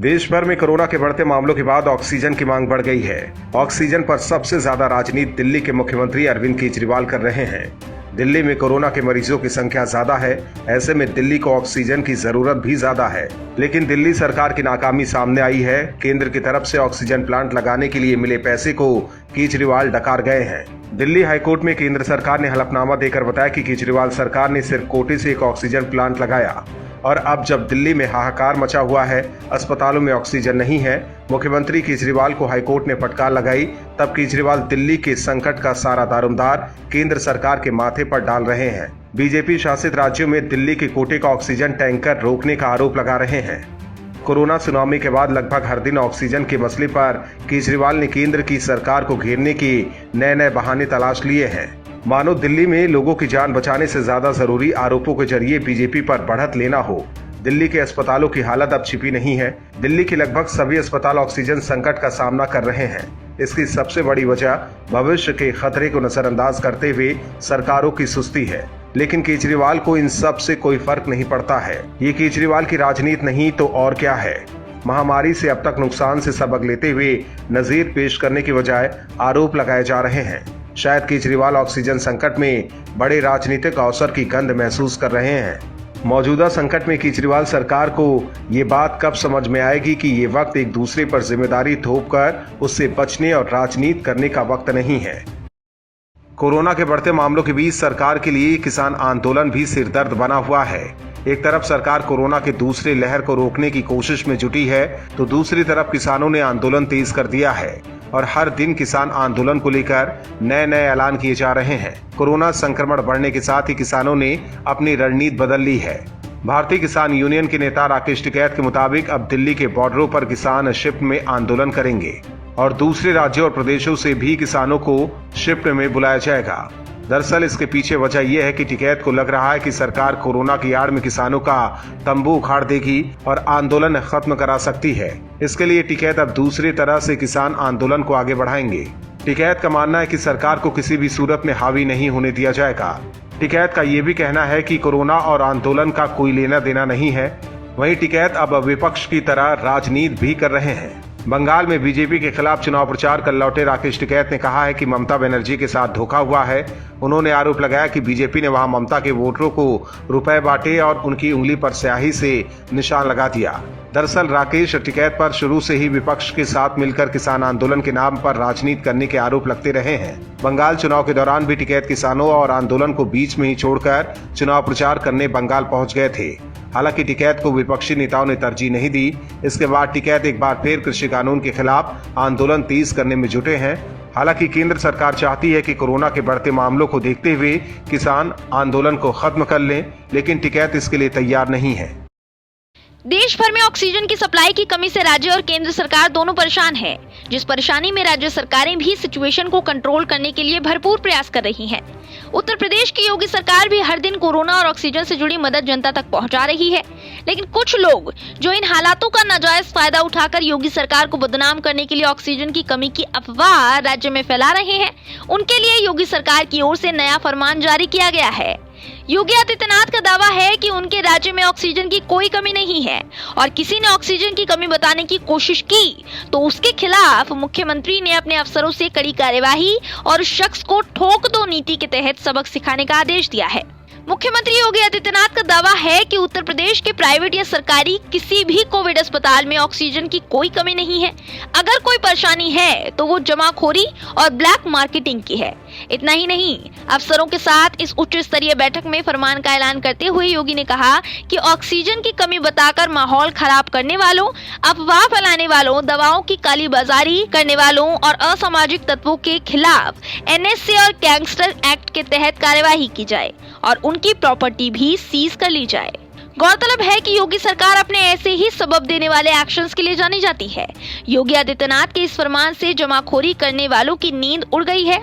देश भर में कोरोना के बढ़ते मामलों के बाद ऑक्सीजन की मांग बढ़ गई है। ऑक्सीजन पर सबसे ज्यादा राजनीति दिल्ली के मुख्यमंत्री अरविंद केजरीवाल कर रहे हैं। दिल्ली में कोरोना के मरीजों की संख्या ज्यादा है, ऐसे में दिल्ली को ऑक्सीजन की जरूरत भी ज्यादा है। लेकिन दिल्ली सरकार की नाकामी सामने आई है। केंद्र की तरफ से ऑक्सीजन प्लांट लगाने के लिए मिले पैसे को केजरीवाल डकार गए हैं। दिल्ली हाईकोर्ट में केंद्र सरकार ने हलफनामा देकर बताया कि केजरीवाल सरकार ने सिर्फ कोटे से एक ऑक्सीजन प्लांट लगाया और अब जब दिल्ली में हाहाकार मचा हुआ है, अस्पतालों में ऑक्सीजन नहीं है, मुख्यमंत्री केजरीवाल को हाईकोर्ट ने फटकार लगाई, तब केजरीवाल दिल्ली के संकट का सारा दारोमदार केंद्र सरकार के माथे पर डाल रहे हैं। बीजेपी शासित राज्यों में दिल्ली के कोटे का ऑक्सीजन टैंकर रोकने का आरोप लगा रहे हैं। कोरोना सुनामी के बाद लगभग हर दिन ऑक्सीजन के मसले पर केजरीवाल ने केंद्र की सरकार को घेरने के नए बहाने तलाश लिए हैं। मानो दिल्ली में लोगों की जान बचाने से ज्यादा जरूरी आरोपों के जरिए बीजेपी पर बढ़त लेना हो। दिल्ली के अस्पतालों की हालत अब छिपी नहीं है। दिल्ली के लगभग सभी अस्पताल ऑक्सीजन संकट का सामना कर रहे हैं। इसकी सबसे बड़ी वजह भविष्य के खतरे को नजरअंदाज करते हुए सरकारों की सुस्ती है। लेकिन केजरीवाल को इन सब से कोई फर्क नहीं पड़ता है। ये केजरीवाल की राजनीति नहीं तो और क्या है। महामारी से अब तक नुकसान से सबक लेते हुए नजीर पेश करने की बजाय आरोप लगाए जा रहे हैं। शायद केजरीवाल ऑक्सीजन संकट में बड़े राजनीतिक अवसर की गंध महसूस कर रहे हैं। मौजूदा संकट में केजरीवाल सरकार को ये बात कब समझ में आएगी कि ये वक्त एक दूसरे पर जिम्मेदारी थोपकर उससे बचने और राजनीति करने का वक्त नहीं है। कोरोना के बढ़ते मामलों के बीच सरकार के लिए किसान आंदोलन भी सिरदर्द बना हुआ है। एक तरफ सरकार कोरोना के दूसरे लहर को रोकने की कोशिश में जुटी है, तो दूसरी तरफ किसानों ने आंदोलन तेज कर दिया है और हर दिन किसान आंदोलन को लेकर नए ऐलान किए जा रहे हैं। कोरोना संक्रमण बढ़ने के साथ ही किसानों ने अपनी रणनीति बदल ली है। भारतीय किसान यूनियन के नेता राकेश टिकैत के मुताबिक अब दिल्ली के बॉर्डरों पर किसान शिफ्ट में आंदोलन करेंगे और दूसरे राज्यों और प्रदेशों से भी किसानों को शिफ्ट में बुलाया जाएगा। दरअसल इसके पीछे वजह यह है कि टिकैत को लग रहा है कि सरकार कोरोना की आड़ में किसानों का तंबू उखाड़ देगी और आंदोलन खत्म करा सकती है। इसके लिए टिकैत अब दूसरी तरह से किसान आंदोलन को आगे बढ़ाएंगे। टिकैत का मानना है कि सरकार को किसी भी सूरत में हावी नहीं होने दिया जाएगा। टिकैत का ये भी कहना है कि कोरोना और आंदोलन का कोई लेना देना नहीं है। वहीं टिकैत अब विपक्ष की तरह राजनीति भी कर रहे हैं। बंगाल में बीजेपी के खिलाफ चुनाव प्रचार कर लौटे राकेश टिकैत ने कहा है कि ममता बनर्जी के साथ धोखा हुआ है। उन्होंने आरोप लगाया कि बीजेपी ने वहां ममता के वोटरों को रुपए बांटे और उनकी उंगली पर स्याही से निशान लगा दिया। दरअसल राकेश टिकैत पर शुरू से ही विपक्ष के साथ मिलकर किसान आंदोलन के नाम पर राजनीति करने के आरोप लगते रहे हैं। बंगाल चुनाव के दौरान भी टिकैत किसानों और आंदोलन को बीच में ही छोड़कर चुनाव प्रचार करने बंगाल पहुंच गए थे। हालांकि टिकैत को विपक्षी नेताओं ने तरजीह नहीं दी। इसके बाद टिकैत एक बार फिर कृषि कानून के खिलाफ आंदोलन तेज करने में जुटे हैं। हालांकि केंद्र सरकार चाहती है कि कोरोना के बढ़ते मामलों को देखते हुए किसान आंदोलन को खत्म कर लें, लेकिन टिकैत इसके लिए तैयार नहीं है। देश भर में ऑक्सीजन की सप्लाई की कमी से राज्य और केंद्र सरकार दोनों परेशान है। जिस परेशानी में राज्य सरकारें भी सिचुएशन को कंट्रोल करने के लिए भरपूर प्रयास कर रही हैं। उत्तर प्रदेश की योगी सरकार भी हर दिन कोरोना और ऑक्सीजन से जुड़ी मदद जनता तक पहुंचा रही है। लेकिन कुछ लोग जो इन हालातों का नाजायज फायदा उठाकर योगी सरकार को बदनाम करने के लिए ऑक्सीजन की कमी की अफवाह राज्य में फैला रहे हैं, उनके लिए योगी सरकार की ओर से नया फरमान जारी किया गया है। योगी आदित्यनाथ का दावा है कि उनके राज्य में ऑक्सीजन की कोई कमी नहीं है और किसी ने ऑक्सीजन की कमी बताने की कोशिश की तो उसके खिलाफ मुख्यमंत्री ने अपने अफसरों से कड़ी कार्यवाही और उस शख्स को ठोक दो नीति के तहत सबक सिखाने का आदेश दिया है। मुख्यमंत्री योगी आदित्यनाथ का दावा है कि उत्तर प्रदेश के प्राइवेट या सरकारी किसी भी कोविड अस्पताल में ऑक्सीजन की कोई कमी नहीं है। अगर कोई परेशानी है तो वो जमाखोरी और ब्लैक मार्केटिंग की है। इतना ही नहीं, अफसरों के साथ इस उच्च स्तरीय बैठक में फरमान का ऐलान करते हुए योगी ने कहा कि ऑक्सीजन की कमी बताकर माहौल खराब करने वालों, अफवाह फैलाने वालों, दवाओं की कालीबाजारी करने वालों और असामाजिक तत्वों के खिलाफ NSA और गैंगस्टर एक्ट के तहत कार्यवाही की जाए और उनकी प्रॉपर्टी भी सीज कर ली जाए। गौरतलब है कि योगी सरकार अपने ऐसे ही सबब देने वाले एक्शंस के लिए जानी जाती है। योगी आदित्यनाथ के इस फरमान से जमाखोरी करने वालों की नींद उड़ गई है।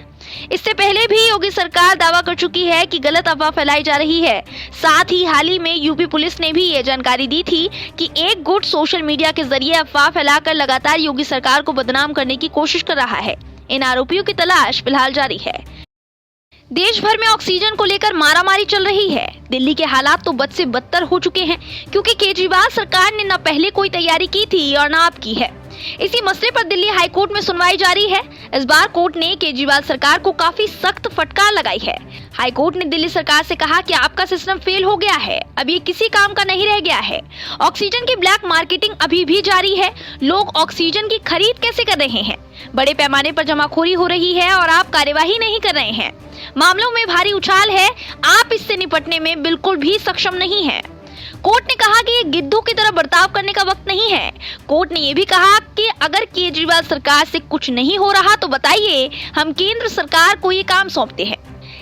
इससे पहले भी योगी सरकार दावा कर चुकी है कि गलत अफवाह फैलाई जा रही है। साथ ही हाल ही में यूपी पुलिस ने भी ये जानकारी दी थी कि एक गुट सोशल मीडिया के जरिए अफवाह फैलाकर लगातार योगी सरकार को बदनाम करने की कोशिश कर रहा है। इन आरोपियों की तलाश फिलहाल जारी है। देश भर में ऑक्सीजन को लेकर मारामारी चल रही है। दिल्ली के हालात तो बद से बदतर हो चुके हैं क्योंकि केजरीवाल सरकार ने न पहले कोई तैयारी की थी और न अब की है। इसी मसले पर दिल्ली हाई कोर्ट में सुनवाई जारी है। इस बार कोर्ट ने केजरीवाल सरकार को काफी सख्त फटकार लगाई है। हाई कोर्ट ने दिल्ली सरकार से कहा कि आपका सिस्टम फेल हो गया है, अब ये किसी काम का नहीं रह गया है। ऑक्सीजन की ब्लैक मार्केटिंग अभी भी जारी है। लोग ऑक्सीजन की खरीद कैसे कर रहे हैं? बड़े पैमाने पर जमाखोरी हो रही है और आप कार्यवाही नहीं कर रहे हैं। मामलों में भारी उछाल है। आप इससे निपटने में बिल्कुल भी सक्षम नहीं है। कोर्ट ने कहा कि ये गिद्धों की तरह बर्ताव करने का वक्त नहीं है। कोर्ट ने ये भी कहा कि अगर केजरीवाल सरकार से कुछ नहीं हो रहा तो बताइए, हम केंद्र सरकार को ये काम सौंपते हैं।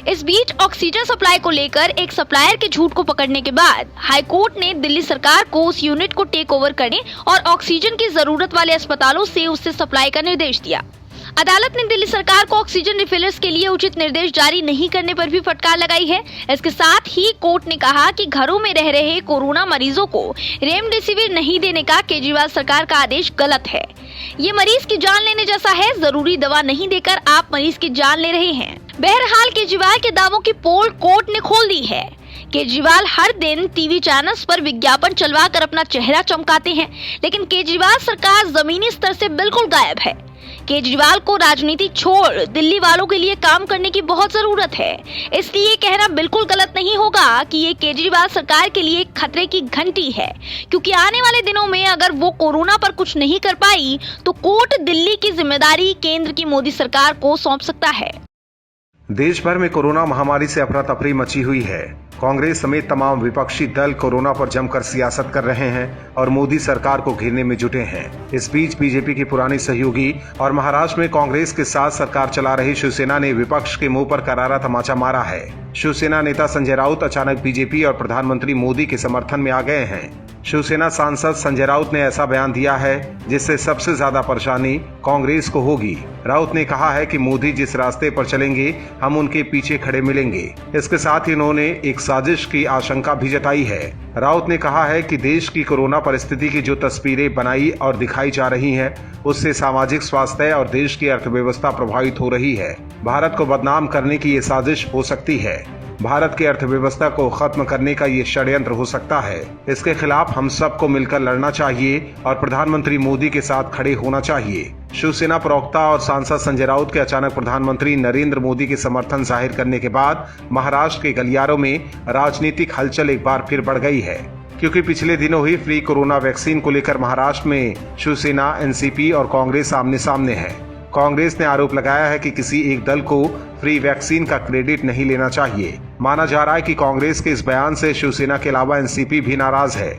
इस बीच ऑक्सीजन सप्लाई को लेकर एक सप्लायर के झूठ को पकड़ने के बाद हाई कोर्ट ने दिल्ली सरकार को उस यूनिट को टेक ओवर करने और ऑक्सीजन की जरूरत वाले अस्पतालों से उससे सप्लाई का निर्देश दिया। अदालत ने दिल्ली सरकार को ऑक्सीजन रिफिलर्स के लिए उचित निर्देश जारी नहीं करने पर भी फटकार लगाई है। इसके साथ ही कोर्ट ने कहा कि घरों में रह रहे कोरोना मरीजों को रेमडेसिविर नहीं देने का केजरीवाल सरकार का आदेश गलत है। ये मरीज की जान लेने जैसा है। जरूरी दवा नहीं देकर आप मरीज की जान ले रहे हैं। बहरहाल केजरीवाल के दावों की पोल कोर्ट ने खोल दी है। केजरीवाल हर दिन टीवी चैनल्स पर विज्ञापन चलवाकर अपना चेहरा चमकाते हैं, लेकिन केजरीवाल सरकार जमीनी स्तर से बिल्कुल गायब है। केजरीवाल को राजनीति छोड़ दिल्ली वालों के लिए काम करने की बहुत जरूरत है। इसलिए कहना बिल्कुल गलत नहीं होगा कि ये केजरीवाल सरकार के लिए खतरे की घंटी है, क्योंकि आने वाले दिनों में अगर वो कोरोना पर कुछ नहीं कर पाई तो कोर्ट दिल्ली की जिम्मेदारी केंद्र की मोदी सरकार को सौंप सकता है। देश भर में कोरोना महामारी से अफरा तफरी मची हुई है। कांग्रेस समेत तमाम विपक्षी दल कोरोना पर जमकर सियासत कर रहे हैं और मोदी सरकार को घेरने में जुटे हैं। इस बीच बीजेपी की पुरानी सहयोगी और महाराष्ट्र में कांग्रेस के साथ सरकार चला रही शिवसेना ने विपक्ष के मुंह पर करारा तमाचा मारा है। शिवसेना नेता संजय राउत अचानक बीजेपी और प्रधानमंत्री मोदी के समर्थन में आ गए हैं। शिवसेना सांसद संजय राउत ने ऐसा बयान दिया है जिससे सबसे ज्यादा परेशानी कांग्रेस को होगी। राउत ने कहा है कि मोदी जिस रास्ते पर चलेंगे हम उनके पीछे खड़े मिलेंगे। इसके साथ ही उन्होंने एक साजिश की आशंका भी जताई है। राउत ने कहा है कि देश की कोरोना परिस्थिति की जो तस्वीरें बनाई और दिखाई जा रही हैं, उससे सामाजिक स्वास्थ्य और देश की अर्थव्यवस्था प्रभावित हो रही है। भारत को बदनाम करने की ये साजिश हो सकती है। भारत की अर्थव्यवस्था को खत्म करने का ये षड्यंत्र हो सकता है। इसके खिलाफ हम सबको मिलकर लड़ना चाहिए और प्रधानमंत्री मोदी के साथ खड़े होना चाहिए। शिवसेना प्रवक्ता और सांसद संजय राउत के अचानक प्रधानमंत्री नरेंद्र मोदी के समर्थन जाहिर करने के बाद महाराष्ट्र के गलियारों में राजनीतिक हलचल एक बार फिर बढ़ गई है, क्योंकि पिछले दिनों ही फ्री कोरोना वैक्सीन को लेकर महाराष्ट्र में शिवसेना, एनसीपी और कांग्रेस आमने सामने है। कांग्रेस ने आरोप लगाया है कि किसी एक दल को फ्री वैक्सीन का क्रेडिट नहीं लेना चाहिए। माना जा रहा है कि कांग्रेस के इस बयान से शिवसेना के अलावा एनसीपी भी नाराज है।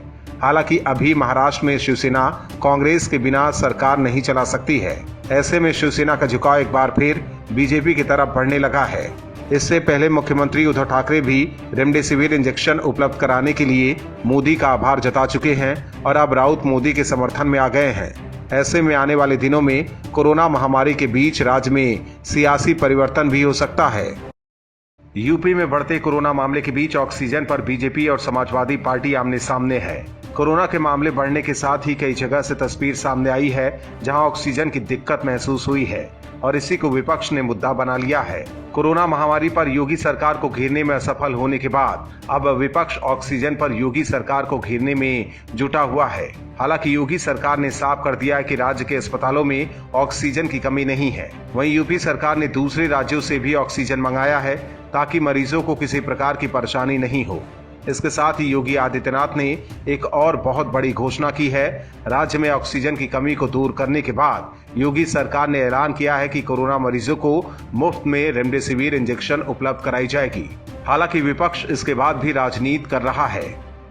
हालांकि अभी महाराष्ट्र में शिवसेना कांग्रेस के बिना सरकार नहीं चला सकती है। ऐसे में शिवसेना का झुकाव एक बार फिर बीजेपी की तरफ बढ़ने लगा है। इससे पहले मुख्यमंत्री उद्धव ठाकरे भी रेमडेसिविर इंजेक्शन उपलब्ध कराने के लिए मोदी का आभार जता चुके हैं और अब राउत मोदी के समर्थन में आ गए हैं। ऐसे में आने वाले दिनों में कोरोना महामारी के बीच राज्य में सियासी परिवर्तन भी हो सकता है। यूपी में बढ़ते कोरोना मामले के बीच ऑक्सीजन पर बीजेपी और समाजवादी पार्टी आमने सामने है। कोरोना के मामले बढ़ने के साथ ही कई जगह से तस्वीर सामने आई है जहां ऑक्सीजन की दिक्कत महसूस हुई है और इसी को विपक्ष ने मुद्दा बना लिया है। कोरोना महामारी पर योगी सरकार को घेरने में असफल होने के बाद अब विपक्ष ऑक्सीजन पर योगी सरकार को घेरने में जुटा हुआ है। हालांकि योगी सरकार ने साफ कर दिया है कि राज्य के अस्पतालों में ऑक्सीजन की कमी नहीं है। वहीं यूपी सरकार ने दूसरे राज्यों से भी ऑक्सीजन मंगाया है ताकि मरीजों को किसी प्रकार की परेशानी नहीं हो। इसके साथ ही योगी आदित्यनाथ ने एक और बहुत बड़ी घोषणा की है। राज्य में ऑक्सीजन की कमी को दूर करने के बाद योगी सरकार ने ऐलान किया है कि कोरोना मरीजों को मुफ्त में रेमडेसिविर इंजेक्शन उपलब्ध कराई जाएगी। हालांकि विपक्ष इसके बाद भी राजनीति कर रहा है।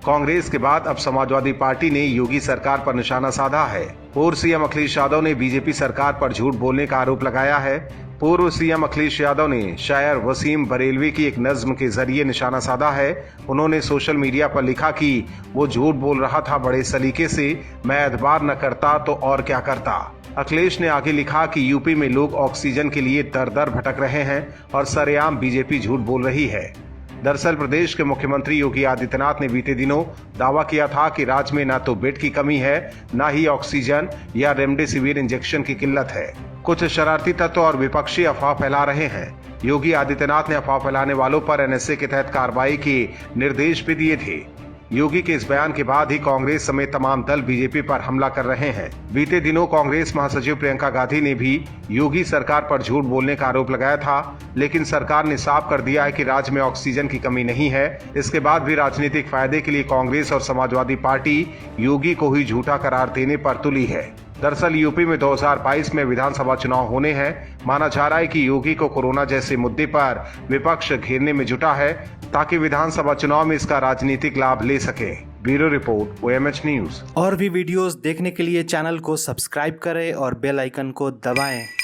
कांग्रेस के बाद अब समाजवादी पार्टी ने योगी सरकार पर निशाना साधा है। पूर्व सीएम अखिलेश यादव ने बीजेपी सरकार पर झूठ बोलने का आरोप लगाया है। पूर्व सीएम अखिलेश यादव ने शायर वसीम बरेलवी की एक नज्म के जरिए निशाना साधा है। उन्होंने सोशल मीडिया पर लिखा कि वो झूठ बोल रहा था बड़े सलीके से, मैं एतबार न करता तो और क्या करता। अखिलेश ने आगे लिखा कि यूपी में लोग ऑक्सीजन के लिए दर दर भटक रहे हैं और सरेआम बीजेपी झूठ बोल रही है। दरअसल प्रदेश के मुख्यमंत्री योगी आदित्यनाथ ने बीते दिनों दावा किया था कि राज्य में न तो बेड की कमी है, न ही ऑक्सीजन या रेमडेसिविर इंजेक्शन की किल्लत है। कुछ शरारती तत्व और विपक्षी अफवाह फैला रहे हैं। योगी आदित्यनाथ ने अफवाह फैलाने वालों पर एनएसए के तहत कार्रवाई के निर्देश भी दिए थे। योगी के इस बयान के बाद ही कांग्रेस समेत तमाम दल बीजेपी पर हमला कर रहे हैं। बीते दिनों कांग्रेस महासचिव प्रियंका गांधी ने भी योगी सरकार पर झूठ बोलने का आरोप लगाया था, लेकिन सरकार ने साफ कर दिया है कि राज्य में ऑक्सीजन की कमी नहीं है। इसके बाद भी राजनीतिक फायदे के लिए कांग्रेस और समाजवादी पार्टी योगी को ही झूठा करार देने पर तुली है। दरअसल यूपी में 2022 में विधानसभा चुनाव होने हैं। माना जा रहा है कि योगी को कोरोना जैसे मुद्दे पर विपक्ष घेरने में जुटा है ताकि विधानसभा चुनाव में इसका राजनीतिक लाभ ले सके। Bureau report OMH news. और भी वीडियोस देखने के लिए चैनल को सब्सक्राइब करें और बेल आइकन को दबाएं।